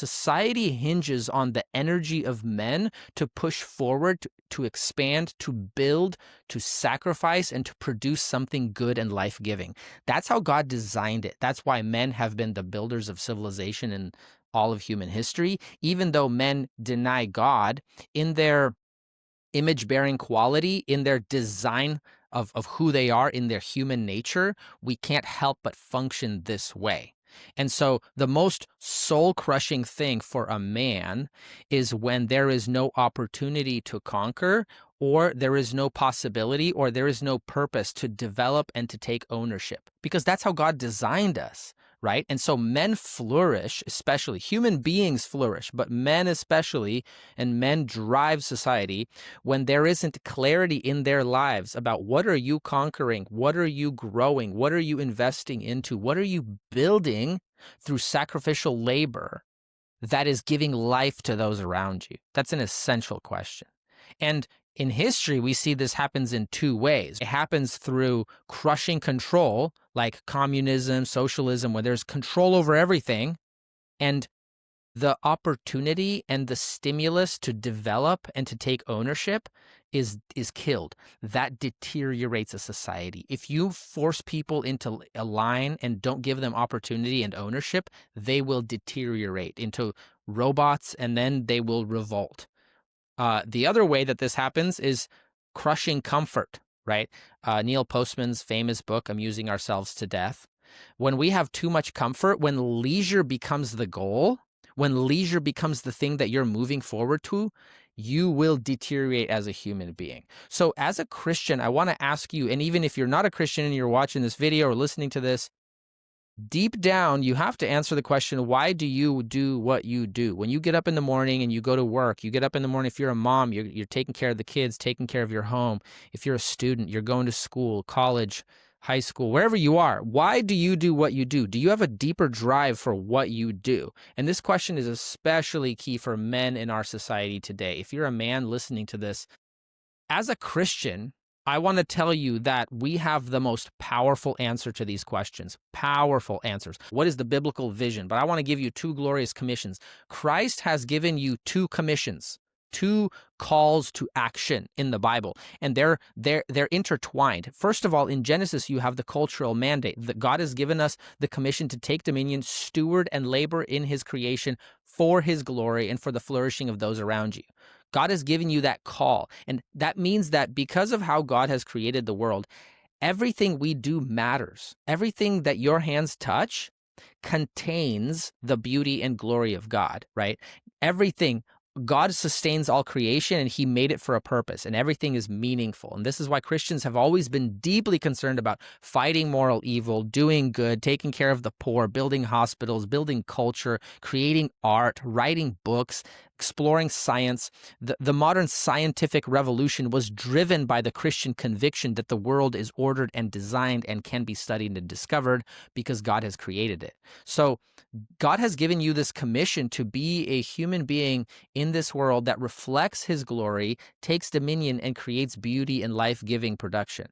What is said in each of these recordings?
Society hinges on the energy of men to push forward, to expand, to build, to sacrifice, and to produce something good and life-giving. That's how God designed it. That's why men have been the builders of civilization in all of human history. Even though men deny God, in their image-bearing quality, in their design of who they are, in their human nature, we can't help but function this way. And so the most soul-crushing thing for a man is when there is no opportunity to conquer, or there is no possibility, or there is no purpose to develop and to take ownership. Because that's how God designed us, right? And so men flourish, especially human beings flourish, but men especially, and men drive society when there isn't clarity in their lives about what are you conquering, what are you growing, what are you investing into, what are you building through sacrificial labor that is giving life to those around you. That's an essential question. And in history, we see this happens in two ways. It happens through crushing control, like communism, socialism, where there's control over everything, and the opportunity and the stimulus to develop and to take ownership is killed. That deteriorates a society. If you force people into a line and don't give them opportunity and ownership, they will deteriorate into robots, and then they will revolt. The other way that this happens is crushing comfort, right? Neil Postman's famous book, Amusing Ourselves to Death. When we have too much comfort, when leisure becomes the goal, when leisure becomes the thing that you're moving forward to, you will deteriorate as a human being. So as a Christian, I want to ask you, and even if you're not a Christian and you're watching this video or listening to this, deep down, you have to answer the question, why do you do what you do? When you get up in the morning and you go to work, you get up in the morning, if you're a mom, you're taking care of the kids, taking care of your home. If you're a student, you're going to school, college, high school, wherever you are. Why do you do what you do? Do you have a deeper drive for what you do? And this question is especially key for men in our society today. If you're a man listening to this, as a Christian, I want to tell you that we have the most powerful answer to these questions. Powerful answers. What is the biblical vision? But I want to give you two glorious commissions. Christ has given you two commissions, two calls to action in the Bible, and they're intertwined. First of all, in Genesis, you have the cultural mandate that God has given us the commission to take dominion, steward, and labor in his creation for his glory and for the flourishing of those around you. God has given you that call, and that means that because of how God has created the world, everything we do matters. Everything that your hands touch contains the beauty and glory of God, right? Everything. God sustains all creation, and he made it for a purpose, and everything is meaningful. And this is why Christians have always been deeply concerned about fighting moral evil, doing good, taking care of the poor, building hospitals, building culture, creating art, writing books, exploring science. The modern scientific revolution was driven by the Christian conviction that the world is ordered and designed and can be studied and discovered because God has created it. So God has given you this commission to be a human being in this world that reflects his glory, takes dominion, and creates beauty and life-giving production.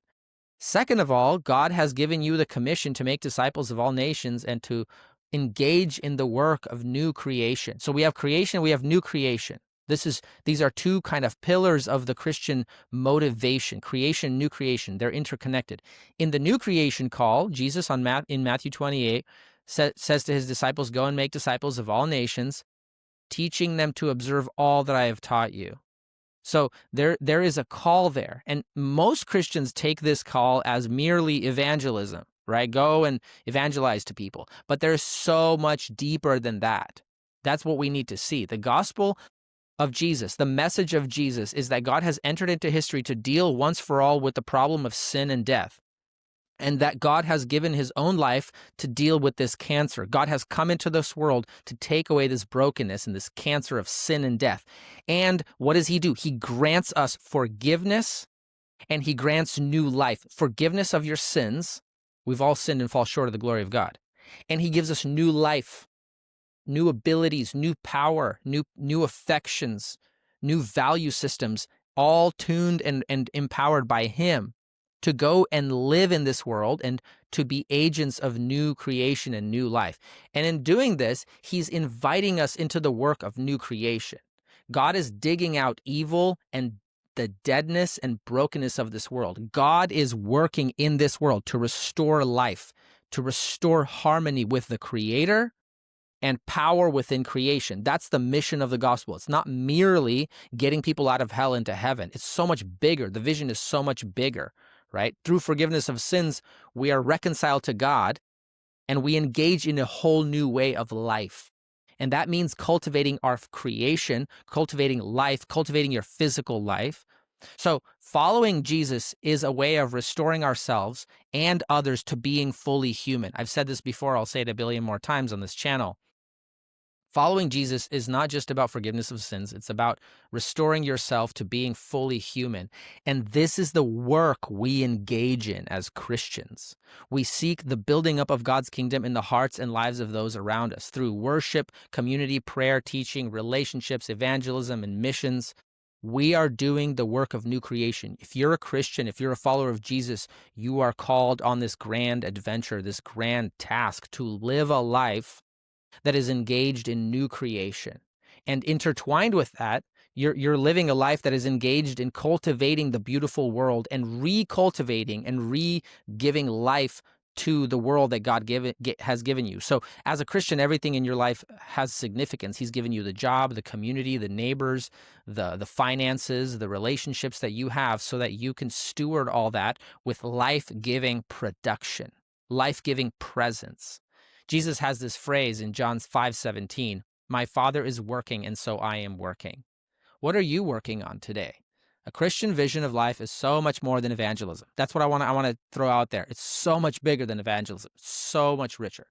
Second of all, God has given you the commission to make disciples of all nations and to engage in the work of new creation. So we have creation, we have new creation. These are two kind of pillars of the Christian motivation, creation, new creation. They're interconnected. In the new creation call, Jesus in Matthew 28 says to his disciples, go and make disciples of all nations, teaching them to observe all that I have taught you. So there is a call there. And most Christians take this call as merely evangelism, right? Go and evangelize to people. But there's so much deeper than that. That's what we need to see. The gospel of Jesus, the message of Jesus, is that God has entered into history to deal once for all with the problem of sin and death. And that God has given his own life to deal with this cancer. God has come into this world to take away this brokenness and this cancer of sin and death. And what does he do? He grants us forgiveness, and he grants new life. Forgiveness of your sins. We've all sinned and fall short of the glory of God. And he gives us new life, new abilities, new power, new affections, new value systems, all tuned and empowered by him. to go and live in this world and to be agents of new creation and new life. And in doing this, he's inviting us into the work of new creation. God is digging out evil and the deadness and brokenness of this world. God is working in this world to restore life, to restore harmony with the Creator and power within creation. That's the mission of the gospel. It's not merely getting people out of hell into heaven. It's so much bigger. The vision is so much bigger, right? Through forgiveness of sins, we are reconciled to God and we engage in a whole new way of life. And that means cultivating our creation, cultivating life, cultivating your physical life. So following Jesus is a way of restoring ourselves and others to being fully human. I've said this before. I'll say it a billion more times on this channel. Following Jesus is not just about forgiveness of sins. It's about restoring yourself to being fully human. And this is the work we engage in as Christians. We seek the building up of God's kingdom in the hearts and lives of those around us through worship, community, prayer, teaching, relationships, evangelism, and missions. We are doing the work of new creation. If you're a Christian, if you're a follower of Jesus, you are called on this grand adventure, this grand task to live a life that is engaged in new creation. And intertwined with that, you're living a life that is engaged in cultivating the beautiful world and recultivating and re-giving life to the world that God has given you. So as a Christian, everything in your life has significance. He's given you the job, the community, the neighbors, the finances, the relationships that you have so that you can steward all that with life-giving production, life-giving presence. Jesus has this phrase in John 5:17, "My Father is working, and so I am working." What are you working on today? A Christian vision of life is so much more than evangelism. That's what I want to throw out there. It's so much bigger than evangelism, so much richer.